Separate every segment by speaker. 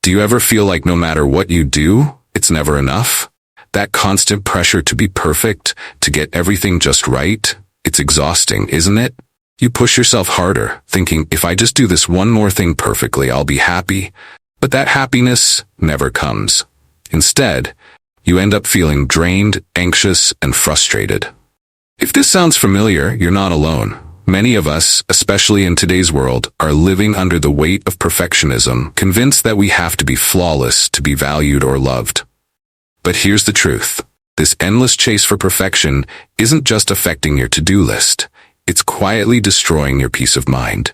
Speaker 1: Do you ever feel like no matter what you do, it's never enough? That constant pressure to be perfect, to get everything just right, it's exhausting, isn't it? You push yourself harder, thinking, if I just do this one more thing perfectly, I'll be happy. But that happiness never comes. Instead, you end up feeling drained, anxious, and frustrated. If this sounds familiar, you're not alone. Many of us, especially in today's world, are living under the weight of perfectionism, convinced that we have to be flawless to be valued or loved. But here's the truth. This endless chase for perfection isn't just affecting your to-do list. It's quietly destroying your peace of mind.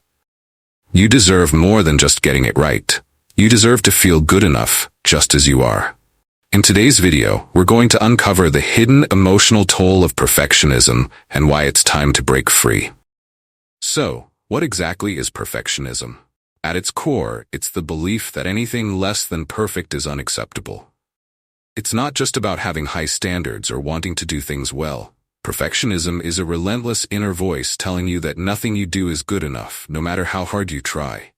Speaker 1: You deserve more than just getting it right. You deserve to feel good enough, just as you are. In today's video, we're going to uncover the hidden emotional toll of perfectionism and why it's time to break free. So, what exactly is perfectionism? At its core, it's the belief that anything less than perfect is unacceptable. It's not just about having high standards or wanting to do things well. Perfectionism is a relentless inner voice telling you that nothing you do is good enough, no matter how hard you try.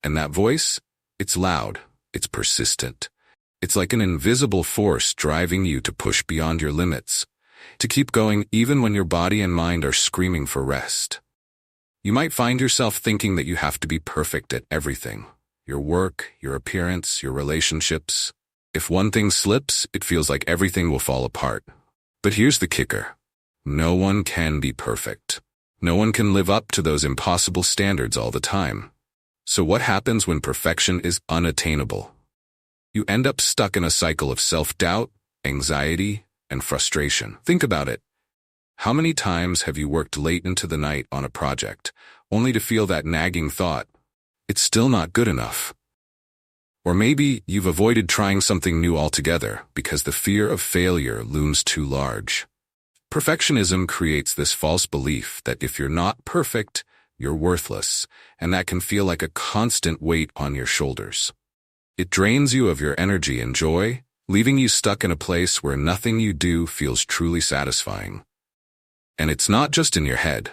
Speaker 1: And that voice? It's loud. It's persistent. It's like an invisible force driving you to push beyond your limits, to keep going even when your body and mind are screaming for rest. You might find yourself thinking that you have to be perfect at everything. Your work, your appearance, your relationships. If one thing slips, it feels like everything will fall apart. But here's the kicker. No one can be perfect. No one can live up to those impossible standards all the time. So what happens when perfection is unattainable? You end up stuck in a cycle of self-doubt, anxiety, and frustration. Think about it. How many times have you worked late into the night on a project, only to feel that nagging thought, it's still not good enough? Or maybe you've avoided trying something new altogether because the fear of failure looms too large. Perfectionism creates this false belief that if you're not perfect, you're worthless, and that can feel like a constant weight on your shoulders. It drains you of your energy and joy, leaving you stuck in a place where nothing you do feels truly satisfying. And it's not just in your head.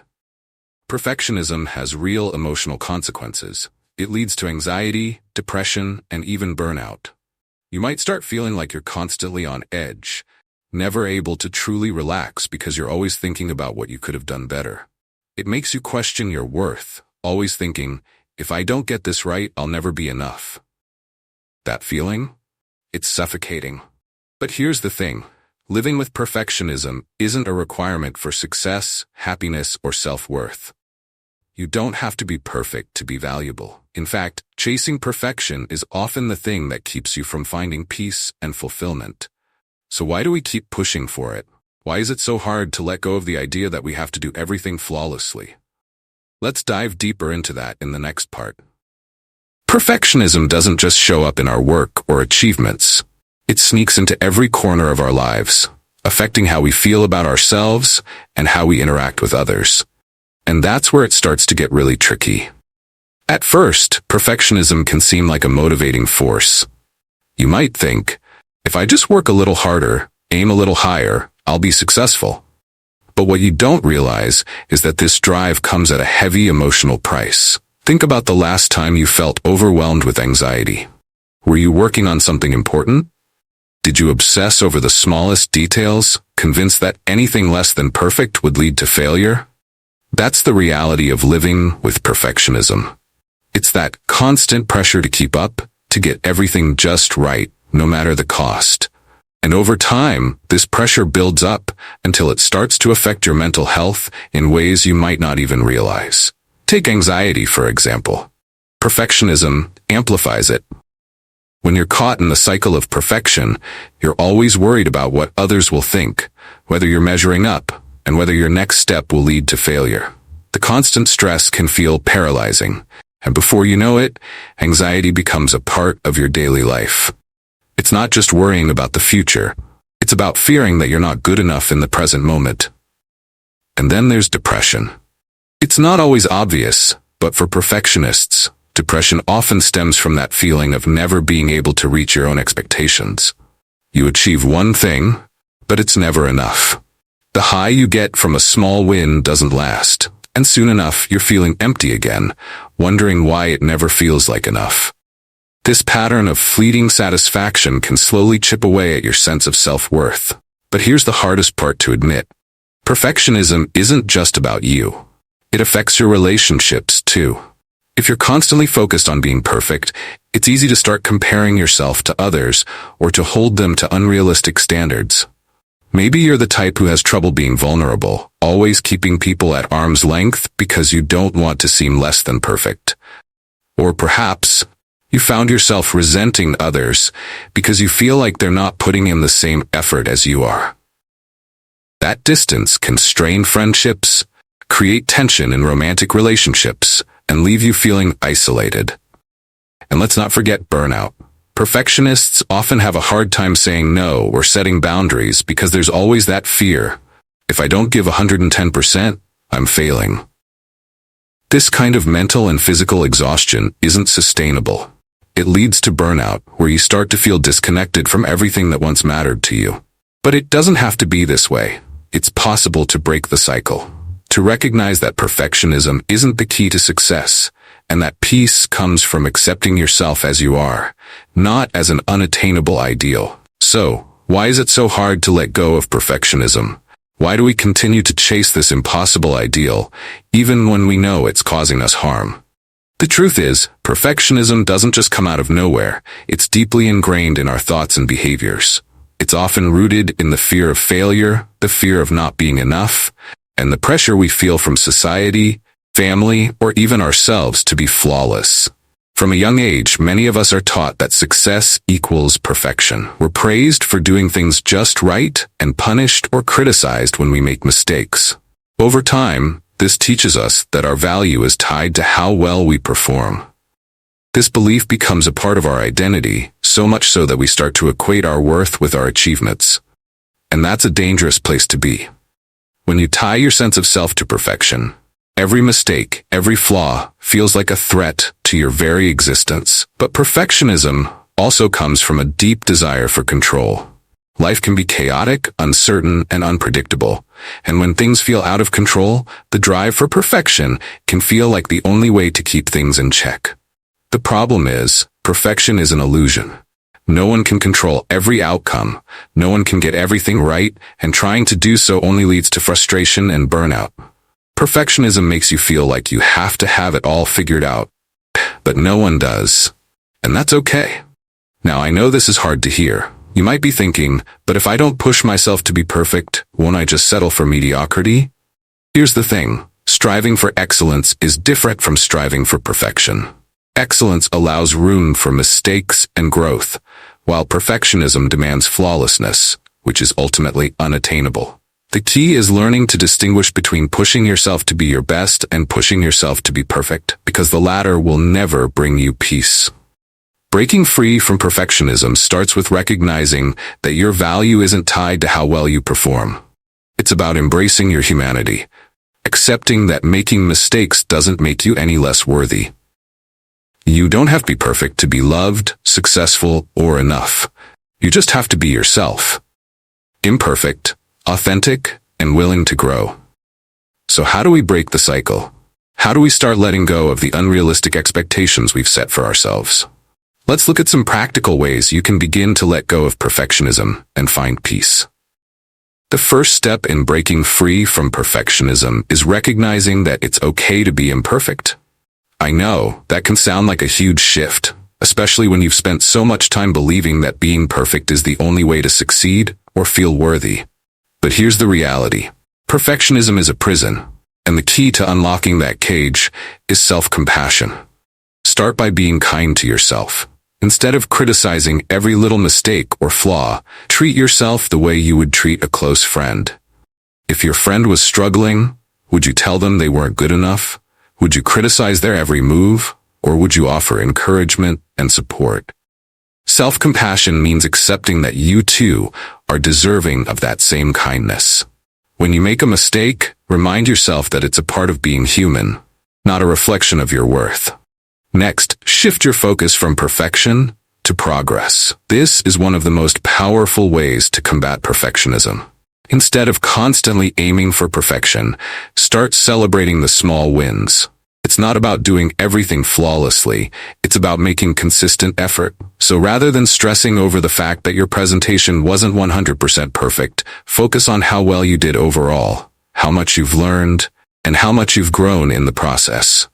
Speaker 1: Perfectionism has real emotional consequences. It leads to anxiety, depression, and even burnout. You might start feeling like you're constantly on edge, never able to truly relax because you're always thinking about what you could have done better. It makes you question your worth, always thinking, if I don't get this right, I'll never be enough. That feeling? It's suffocating. But here's the thing. Living with perfectionism isn't a requirement for success, happiness, or self-worth. You don't have to be perfect to be valuable. In fact, chasing perfection is often the thing that keeps you from finding peace and fulfillment. So why do we keep pushing for it? Why is it so hard to let go of the idea that we have to do everything flawlessly? Let's dive deeper into that in the next part. Perfectionism doesn't just show up in our work or achievements. It sneaks into every corner of our lives, affecting how we feel about ourselves and how we interact with others. And that's where it starts to get really tricky. At first, perfectionism can seem like a motivating force. You might think, if I just work a little harder, aim a little higher, I'll be successful. But what you don't realize is that this drive comes at a heavy emotional price. Think about the last time you felt overwhelmed with anxiety. Were you working on something important? Did you obsess over the smallest details, convinced that anything less than perfect would lead to failure? That's the reality of living with perfectionism. It's that constant pressure to keep up, to get everything just right, no matter the cost. And over time, this pressure builds up until it starts to affect your mental health in ways you might not even realize. Take anxiety, for example. Perfectionism amplifies it. When you're caught in the cycle of perfection, you're always worried about what others will think, whether you're measuring up, and whether your next step will lead to failure. The constant stress can feel paralyzing, and before you know it, anxiety becomes a part of your daily life. It's not just worrying about the future, it's about fearing that you're not good enough in the present moment. And then there's depression. It's not always obvious, but for perfectionists, depression often stems from that feeling of never being able to reach your own expectations. You achieve one thing, but it's never enough. The high you get from a small win doesn't last, and soon enough you're feeling empty again, wondering why it never feels like enough. This pattern of fleeting satisfaction can slowly chip away at your sense of self-worth. But here's the hardest part to admit. Perfectionism isn't just about you. It affects your relationships too. If you're constantly focused on being perfect, it's easy to start comparing yourself to others or to hold them to unrealistic standards. Maybe you're the type who has trouble being vulnerable, always keeping people at arm's length because you don't want to seem less than perfect. Or perhaps you found yourself resenting others because you feel like they're not putting in the same effort as you are. That distance can strain friendships, create tension in romantic relationships, and leave you feeling isolated. And let's not forget burnout. Perfectionists often have a hard time saying no or setting boundaries because there's always that fear. If I don't give 110%, I'm failing. This kind of mental and physical exhaustion isn't sustainable. It leads to burnout, where you start to feel disconnected from everything that once mattered to you. But it doesn't have to be this way. It's possible to break the cycle, to recognize that perfectionism isn't the key to success, and that peace comes from accepting yourself as you are, not as an unattainable ideal. So, why is it so hard to let go of perfectionism? Why do we continue to chase this impossible ideal, even when we know it's causing us harm? The truth is, perfectionism doesn't just come out of nowhere. It's deeply ingrained in our thoughts and behaviors. It's often rooted in the fear of failure, the fear of not being enough, and the pressure we feel from society, family, or even ourselves to be flawless. From a young age, many of us are taught that success equals perfection. We're praised for doing things just right and punished or criticized when we make mistakes. Over time, this teaches us that our value is tied to how well we perform. This belief becomes a part of our identity, so much so that we start to equate our worth with our achievements. And that's a dangerous place to be. When you tie your sense of self to perfection, every mistake, every flaw feels like a threat to your very existence. But perfectionism also comes from a deep desire for control. Life can be chaotic, uncertain, and unpredictable. And when things feel out of control, the drive for perfection can feel like the only way to keep things in check. The problem is, perfection is an illusion. No one can control every outcome, no one can get everything right, and trying to do so only leads to frustration and burnout. Perfectionism makes you feel like you have to have it all figured out, but no one does. And that's okay. Now, I know this is hard to hear. You might be thinking, but if I don't push myself to be perfect, won't I just settle for mediocrity? Here's the thing. Striving for excellence is different from striving for perfection. Excellence allows room for mistakes and growth, while perfectionism demands flawlessness, which is ultimately unattainable. The key is learning to distinguish between pushing yourself to be your best and pushing yourself to be perfect, because the latter will never bring you peace. Breaking free from perfectionism starts with recognizing that your value isn't tied to how well you perform. It's about embracing your humanity, accepting that making mistakes doesn't make you any less worthy. You don't have to be perfect to be loved, successful, or enough. You just have to be yourself. Imperfect, authentic, and willing to grow. So how do we break the cycle? How do we start letting go of the unrealistic expectations we've set for ourselves? Let's look at some practical ways you can begin to let go of perfectionism and find peace. The first step in breaking free from perfectionism is recognizing that it's okay to be imperfect. I know, that can sound like a huge shift, especially when you've spent so much time believing that being perfect is the only way to succeed or feel worthy. But here's the reality. Perfectionism is a prison, and the key to unlocking that cage is self-compassion. Start by being kind to yourself. Instead of criticizing every little mistake or flaw, treat yourself the way you would treat a close friend. If your friend was struggling, would you tell them they weren't good enough? Would you criticize their every move, or would you offer encouragement and support? Self-compassion means accepting that you too are deserving of that same kindness. When you make a mistake, remind yourself that it's a part of being human, not a reflection of your worth. Next, shift your focus from perfection to progress. This is one of the most powerful ways to combat perfectionism. Instead of constantly aiming for perfection, start celebrating the small wins. It's not about doing everything flawlessly. It's about making consistent effort. So rather than stressing over the fact that your presentation wasn't 100% perfect, focus on how well you did overall, how much you've learned, and how much you've grown in the process.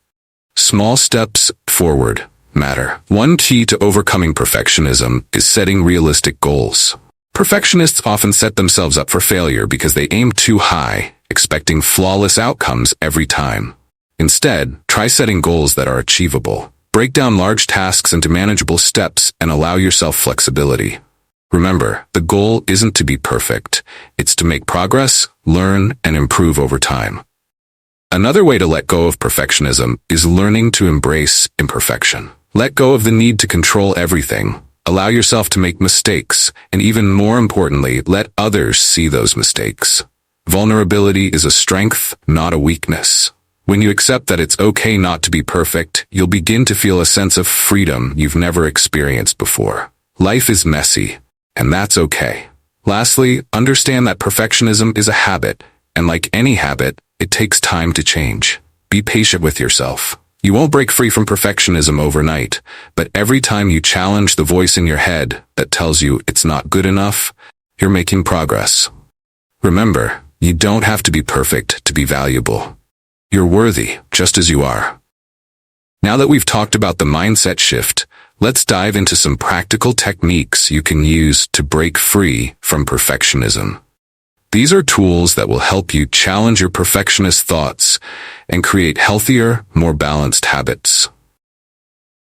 Speaker 1: Small steps forward matter. One key to overcoming perfectionism is setting realistic goals. Perfectionists often set themselves up for failure because they aim too high, expecting flawless outcomes every time. Instead, try setting goals that are achievable. Break down large tasks into manageable steps and allow yourself flexibility. Remember, the goal isn't to be perfect. It's to make progress, learn, and improve over time. Another way to let go of perfectionism is learning to embrace imperfection. Let go of the need to control everything. Allow yourself to make mistakes, and even more importantly, let others see those mistakes. Vulnerability is a strength, not a weakness. When you accept that it's okay not to be perfect, you'll begin to feel a sense of freedom you've never experienced before. Life is messy, and that's okay. Lastly, understand that perfectionism is a habit, and like any habit, it takes time to change. Be patient with yourself. You won't break free from perfectionism overnight, but every time you challenge the voice in your head that tells you it's not good enough, you're making progress. Remember, you don't have to be perfect to be valuable. You're worthy, just as you are. Now that we've talked about the mindset shift, let's dive into some practical techniques you can use to break free from perfectionism. These are tools that will help you challenge your perfectionist thoughts and create healthier, more balanced habits.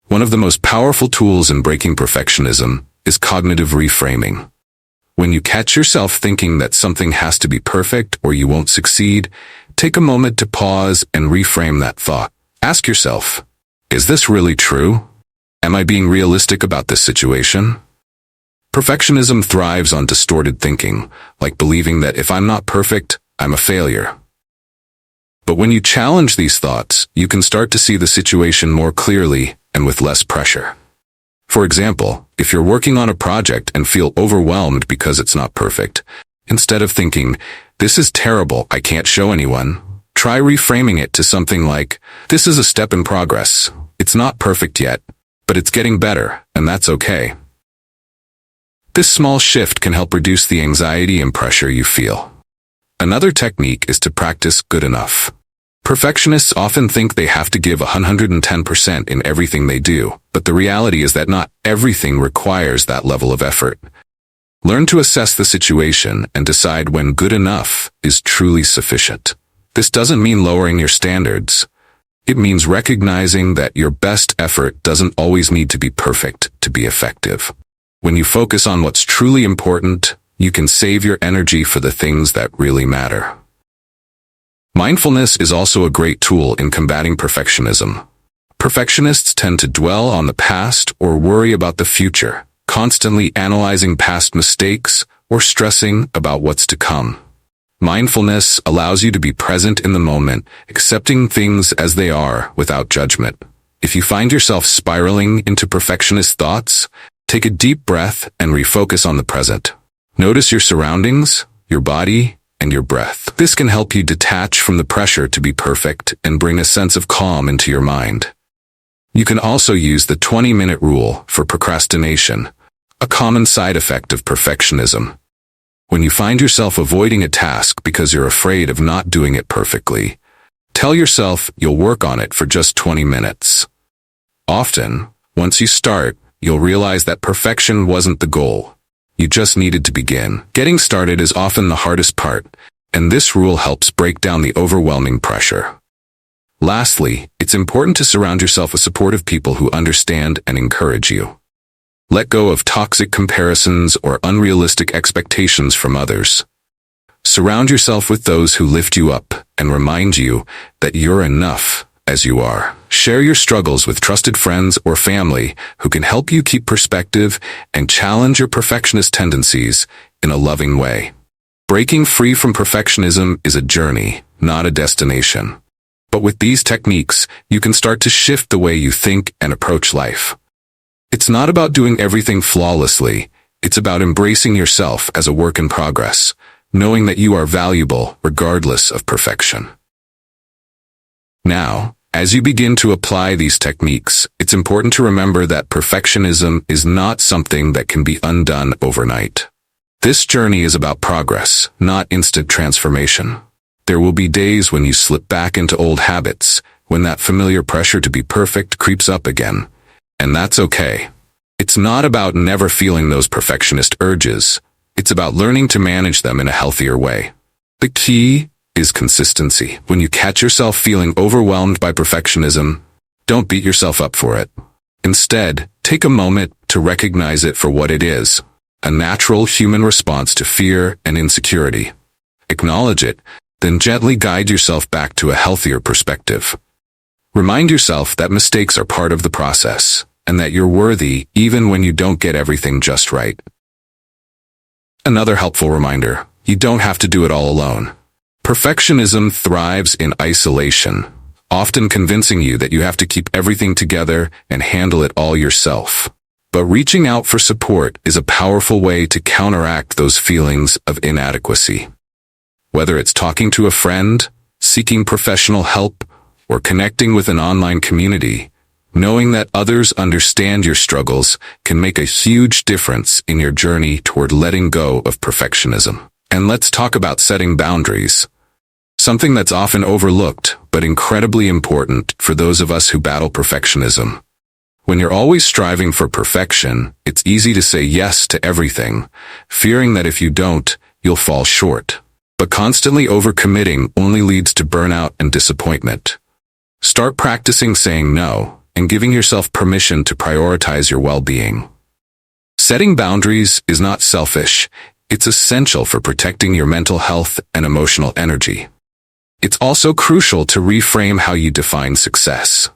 Speaker 1: One of the most powerful tools in breaking perfectionism is cognitive reframing. When you catch yourself thinking that something has to be perfect or you won't succeed, take a moment to pause and reframe that thought. Ask yourself, is this really true? Am I being realistic about this situation? Perfectionism thrives on distorted thinking, like believing that if I'm not perfect, I'm a failure. But when you challenge these thoughts, you can start to see the situation more clearly and with less pressure. For example, if you're working on a project and feel overwhelmed because it's not perfect, instead of thinking, this is terrible, I can't show anyone, try reframing it to something like, this is a step in progress. It's not perfect yet, but it's getting better, and that's okay. This small shift can help reduce the anxiety and pressure you feel. Another technique is to practice good enough. Perfectionists often think they have to give 110% in everything they do, but the reality is that not everything requires that level of effort. Learn to assess the situation and decide when good enough is truly sufficient. This doesn't mean lowering your standards. It means recognizing that your best effort doesn't always need to be perfect to be effective. When you focus on what's truly important, you can save your energy for the things that really matter. Mindfulness is also a great tool in combating perfectionism. Perfectionists tend to dwell on the past or worry about the future, constantly analyzing past mistakes or stressing about what's to come. Mindfulness allows you to be present in the moment, accepting things as they are without judgment. If you find yourself spiraling into perfectionist thoughts, take a deep breath and refocus on the present. Notice your surroundings, your body, and your breath. This can help you detach from the pressure to be perfect and bring a sense of calm into your mind. You can also use the 20-minute rule for procrastination, a common side effect of perfectionism. When you find yourself avoiding a task because you're afraid of not doing it perfectly, tell yourself you'll work on it for just 20 minutes. Often, once you start, you'll realize that perfection wasn't the goal. You just needed to begin. Getting started is often the hardest part, and this rule helps break down the overwhelming pressure. Lastly, it's important to surround yourself with supportive people who understand and encourage you. Let go of toxic comparisons or unrealistic expectations from others. Surround yourself with those who lift you up and remind you that you're enough as you are. Share your struggles with trusted friends or family who can help you keep perspective and challenge your perfectionist tendencies in a loving way. Breaking free from perfectionism is a journey, not a destination. But with these techniques, you can start to shift the way you think and approach life. It's not about doing everything flawlessly. It's about embracing yourself as a work in progress, knowing that you are valuable regardless of perfection. Now, As you begin to apply these techniques, it's important to remember that perfectionism is not something that can be undone overnight. This journey is about progress, not instant transformation. There will be days when you slip back into old habits, when that familiar pressure to be perfect creeps up again. And that's okay. It's not about never feeling those perfectionist urges. It's about learning to manage them in a healthier way. The key is consistency. When you catch yourself feeling overwhelmed by perfectionism, don't beat yourself up for it. Instead, take a moment to recognize it for what it is, a natural human response to fear and insecurity. Acknowledge it, then gently guide yourself back to a healthier perspective. Remind yourself that mistakes are part of the process, and that you're worthy even when you don't get everything just right. Another helpful reminder: you don't have to do it all alone. Perfectionism thrives in isolation, often convincing you that you have to keep everything together and handle it all yourself. But reaching out for support is a powerful way to counteract those feelings of inadequacy. Whether it's talking to a friend, seeking professional help, or connecting with an online community, knowing that others understand your struggles can make a huge difference in your journey toward letting go of perfectionism. And let's talk about setting boundaries. Something that's often overlooked, but incredibly important for those of us who battle perfectionism. When you're always striving for perfection, it's easy to say yes to everything, fearing that if you don't, you'll fall short. But constantly overcommitting only leads to burnout and disappointment. Start practicing saying no and giving yourself permission to prioritize your well-being. Setting boundaries is not selfish. It's essential for protecting your mental health and emotional energy. It's also crucial to reframe how you define success.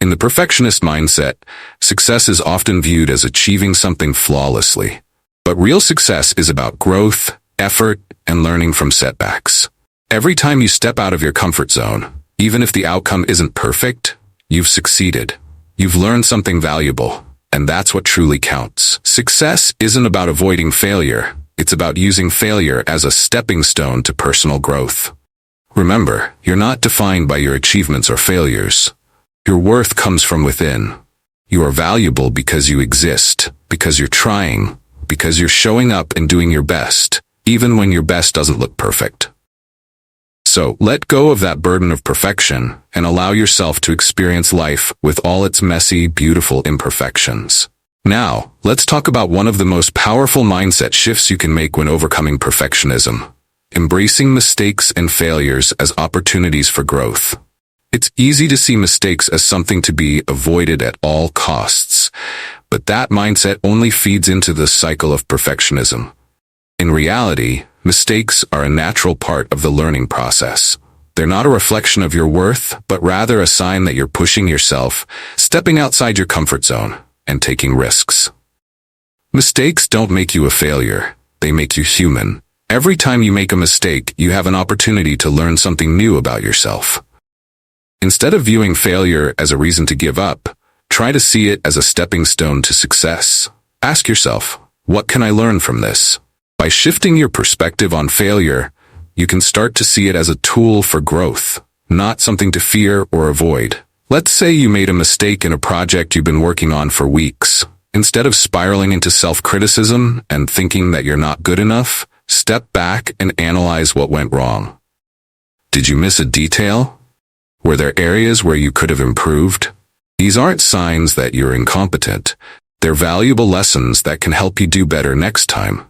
Speaker 1: In the perfectionist mindset, success is often viewed as achieving something flawlessly. But real success is about growth, effort, and learning from setbacks. Every time you step out of your comfort zone, even if the outcome isn't perfect, you've succeeded. You've learned something valuable, and that's what truly counts. Success isn't about avoiding failure. It's about using failure as a stepping stone to personal growth. Remember, you're not defined by your achievements or failures. Your worth comes from within. You are valuable because you exist, because you're trying, because you're showing up and doing your best, even when your best doesn't look perfect. So, let go of that burden of perfection and allow yourself to experience life with all its messy, beautiful imperfections. Now, let's talk about one of the most powerful mindset shifts you can make when overcoming perfectionism: embracing mistakes and failures as opportunities for growth. It's easy to see mistakes as something to be avoided at all costs, but that mindset only feeds into the cycle of perfectionism. In reality, mistakes are a natural part of the learning process. They're not a reflection of your worth, but rather a sign that you're pushing yourself, stepping outside your comfort zone, and taking risks. Mistakes don't make you a failure. They make you human. Every time you make a mistake, you have an opportunity to learn something new about yourself. Instead of viewing failure as a reason to give up, try to see it as a stepping stone to success. Ask yourself, what can I learn from this? By shifting your perspective on failure, you can start to see it as a tool for growth, not something to fear or avoid. Let's say you made a mistake in a project you've been working on for weeks. Instead of spiraling into self-criticism and thinking that you're not good enough, step back and analyze what went wrong. Did you miss a detail? Were there areas where you could have improved? These aren't signs that you're incompetent. They're valuable lessons that can help you do better next time.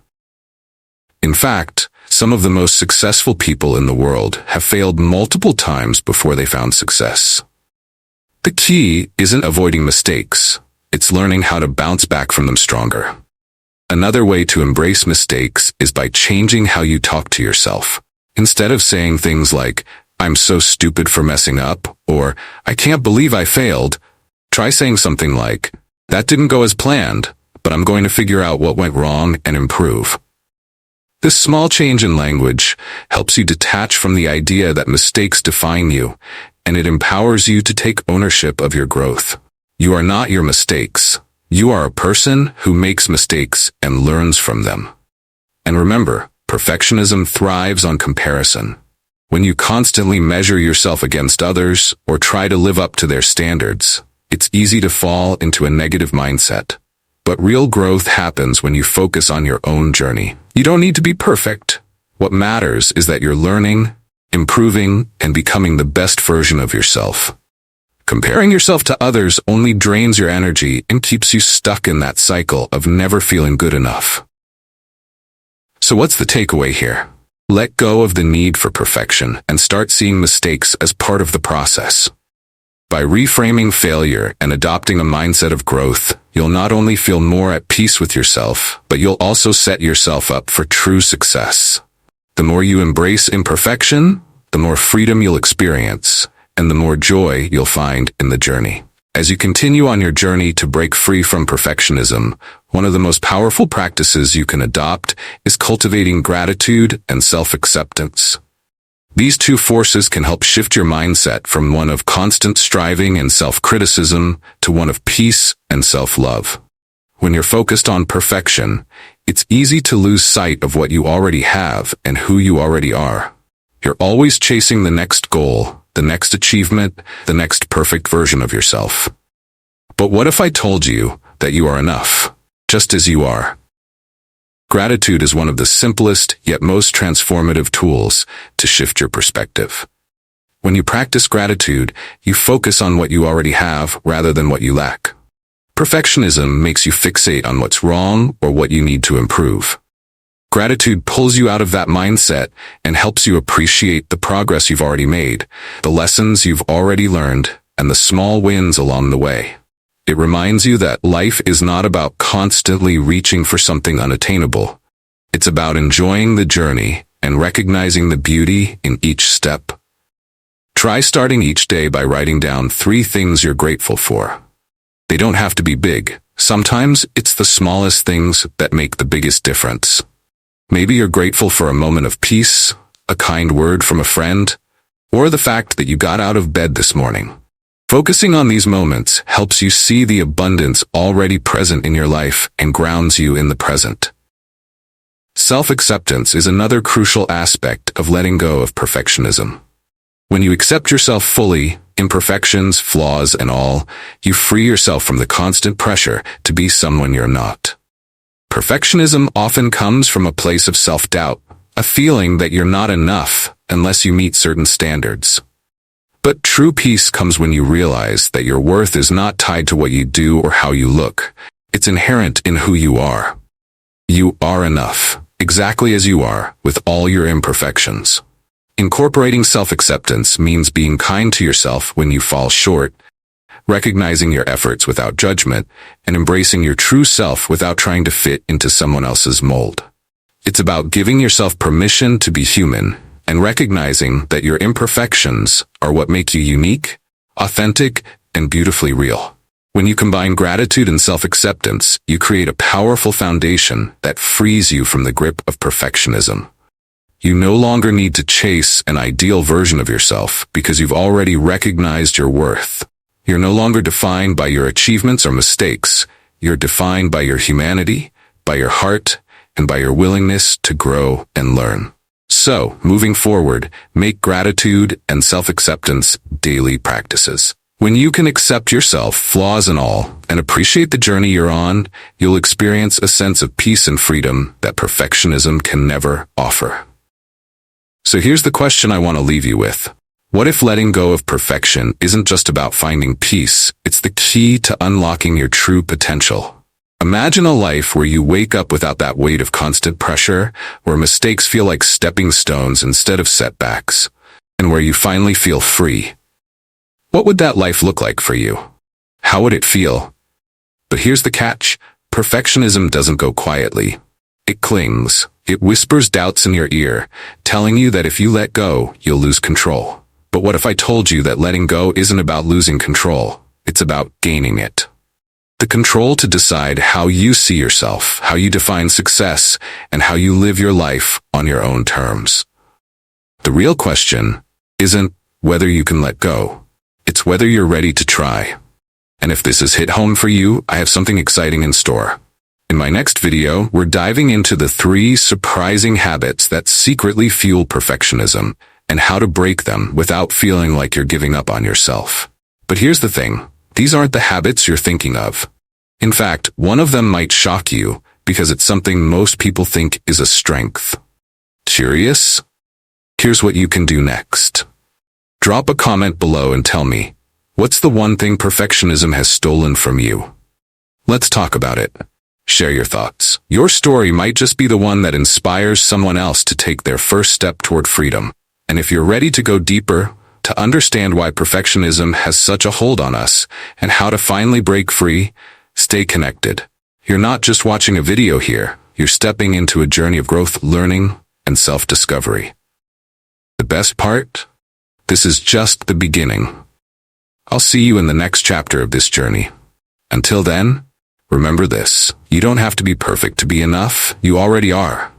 Speaker 1: In fact, some of the most successful people in the world have failed multiple times before they found success. The key isn't avoiding mistakes. It's learning how to bounce back from them stronger. Another way to embrace mistakes is by changing how you talk to yourself. Instead of saying things like, "I'm so stupid for messing up," or "I can't believe I failed," try saying something like, "That didn't go as planned, but I'm going to figure out what went wrong and improve." This small change in language helps you detach from the idea that mistakes define you, and it empowers you to take ownership of your growth. You are not your mistakes. You are a person who makes mistakes and learns from them. And remember, perfectionism thrives on comparison. When you constantly measure yourself against others or try to live up to their standards, it's easy to fall into a negative mindset. But real growth happens when you focus on your own journey. You don't need to be perfect. What matters is that you're learning, improving, and becoming the best version of yourself. Comparing yourself to others only drains your energy and keeps you stuck in that cycle of never feeling good enough. So what's the takeaway here? Let go of the need for perfection and start seeing mistakes as part of the process. By reframing failure and adopting a mindset of growth, you'll not only feel more at peace with yourself, but you'll also set yourself up for true success. The more you embrace imperfection, the more freedom you'll experience, and the more joy you'll find in the journey. As you continue on your journey to break free from perfectionism, one of the most powerful practices you can adopt is cultivating gratitude and self-acceptance. These two forces can help shift your mindset from one of constant striving and self-criticism to one of peace and self-love. When you're focused on perfection, it's easy to lose sight of what you already have and who you already are. You're always chasing the next goal, the next achievement, the next perfect version of yourself. But what if I told you that you are enough, just as you are? Gratitude is one of the simplest yet most transformative tools to shift your perspective. When you practice gratitude, you focus on what you already have rather than what you lack. Perfectionism makes you fixate on what's wrong or what you need to improve. Gratitude pulls you out of that mindset and helps you appreciate the progress you've already made, the lessons you've already learned, and the small wins along the way. It reminds you that life is not about constantly reaching for something unattainable. It's about enjoying the journey and recognizing the beauty in each step. Try starting each day by writing down 3 things you're grateful for. They don't have to be big. Sometimes it's the smallest things that make the biggest difference. Maybe you're grateful for a moment of peace, a kind word from a friend, or the fact that you got out of bed this morning. Focusing on these moments helps you see the abundance already present in your life and grounds you in the present. Self-acceptance is another crucial aspect of letting go of perfectionism. When you accept yourself fully, imperfections, flaws, and all, you free yourself from the constant pressure to be someone you're not. Perfectionism often comes from a place of self-doubt, a feeling that you're not enough unless you meet certain standards. But true peace comes when you realize that your worth is not tied to what you do or how you look. It's inherent in who you are. You are enough, exactly as you are, with all your imperfections. Incorporating self-acceptance means being kind to yourself when you fall short, recognizing your efforts without judgment, and embracing your true self without trying to fit into someone else's mold. It's about giving yourself permission to be human and recognizing that your imperfections are what make you unique, authentic, and beautifully real. When you combine gratitude and self-acceptance, you create a powerful foundation that frees you from the grip of perfectionism. You no longer need to chase an ideal version of yourself because you've already recognized your worth. You're no longer defined by your achievements or mistakes. You're defined by your humanity, by your heart, and by your willingness to grow and learn. So, moving forward, make gratitude and self-acceptance daily practices. When you can accept yourself, flaws and all, and appreciate the journey you're on, you'll experience a sense of peace and freedom that perfectionism can never offer. So here's the question I want to leave you with. What if letting go of perfection isn't just about finding peace, it's the key to unlocking your true potential? Imagine a life where you wake up without that weight of constant pressure, where mistakes feel like stepping stones instead of setbacks, and where you finally feel free. What would that life look like for you? How would it feel? But here's the catch. Perfectionism doesn't go quietly. It clings. It whispers doubts in your ear, telling you that if you let go, you'll lose control. But what if I told you that letting go isn't about losing control? It's about gaining it. The control to decide how you see yourself, how you define success, and how you live your life on your own terms. The real question isn't whether you can let go. It's whether you're ready to try. And if this has hit home for you, I have something exciting in store. In my next video, we're diving into the 3 surprising habits that secretly fuel perfectionism, and how to break them without feeling like you're giving up on yourself. But here's the thing. These aren't the habits you're thinking of. In fact, one of them might shock you because it's something most people think is a strength. Curious? Here's what you can do next. Drop a comment below and tell me, what's the one thing perfectionism has stolen from you? Let's talk about it. Share your thoughts. Your story might just be the one that inspires someone else to take their first step toward freedom. And if you're ready to go deeper, to understand why perfectionism has such a hold on us, and how to finally break free, stay connected. You're not just watching a video here, you're stepping into a journey of growth, learning, and self-discovery. The best part? This is just the beginning. I'll see you in the next chapter of this journey. Until then, remember this, you don't have to be perfect to be enough, you already are.